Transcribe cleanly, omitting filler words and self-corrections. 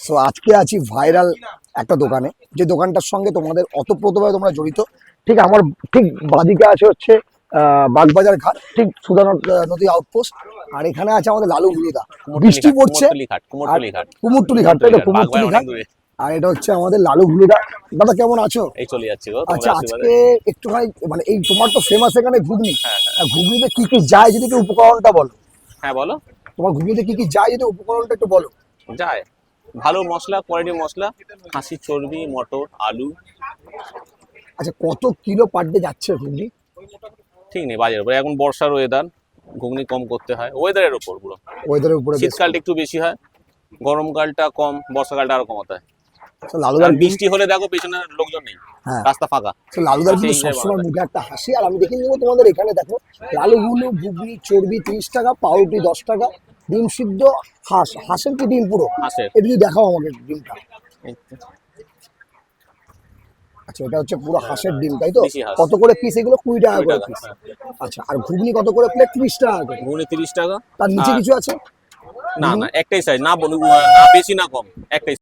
So আজকে আছি viral একটা দোকানে, যে দোকানটার সঙ্গে তোমাদের অতপ্রতভাবে তোমরা জড়িত। ঠিক আমার ঠিক বাদিকে আছে হচ্ছে বাগবাজার ঘাট, ঠিক সুধা নদী আউটপোস্ট। আর এখানে আছে আমাদের লালু হুলুদা। বৃষ্টি পড়ছে আর কুমোরটুলি ঘাট, তাই তো? কুমোরটুলি ঘাট। আর এটা হচ্ছে আমাদের লালু হুলুদা। দাদা কেমন আছো? এই চলে যাচ্ছে গো। আচ্ছা, আজকে একটুখানি মানে এই তোমার তো ফেমাস এখানে ঘুগনি। ঘুগনিতে কি কি যায় যদি একটু উপকরণটা বলো। হ্যাঁ বলো। তোমার ঘুগনিতে কি কি যায় যদি উপকরণটা একটু বলো। যায় ভালো মশলা, কোয়ালিটি মশলা, খাসির চর্বি, মটর, আলু। আচ্ছা, কত কিলো পার ডে যাচ্ছে ঘুগনি? ঠিক নেই বাজারের উপরে, এখন বর্ষার ওয়েদার, ঘুগনি কম করতে হয় ওয়েদারের উপর পুরো। ওয়েদারের উপরে শীতকালটা একটু বেশি হয়, গরমকালটা কম, বর্ষাকালটা আরো কমাতে হয়। লালুদার বৃষ্টি হলে দেখো পেছনে লোকজন নেই, হ্যাঁ রাস্তা ফাঁকা। লালুদার কিন্তু সবসময় মুখে একটা হাসি। আর আমি দেখে নিবো তোমাদের এখানে দেখো, লালু হুলু ঘুগনি চর্বি 30 টাকা, পাউরুটি 10 টাকা, ডিম সিদ্ধ, হাঁসের কি ডিম পুরো? হাঁসের। এটা যদি দেখাও আমাকে ডিমটা। আচ্ছা, এটা হচ্ছে পুরো হাঁসের ডিম, তাই তো? দেশি হাঁস। কত করে পিস এগুলো? 20 টাকা 20 করে টাকা, পিস। হ্যাঁ। আচ্ছা, আর ঘুগনি কত করে প্লেট? 30 টাকা করে। ঘুগনি 30 টাকা। তার নিচে আর কিছু আছে? না না, একটাই সাইজ, না বেশি না কম, একটাই।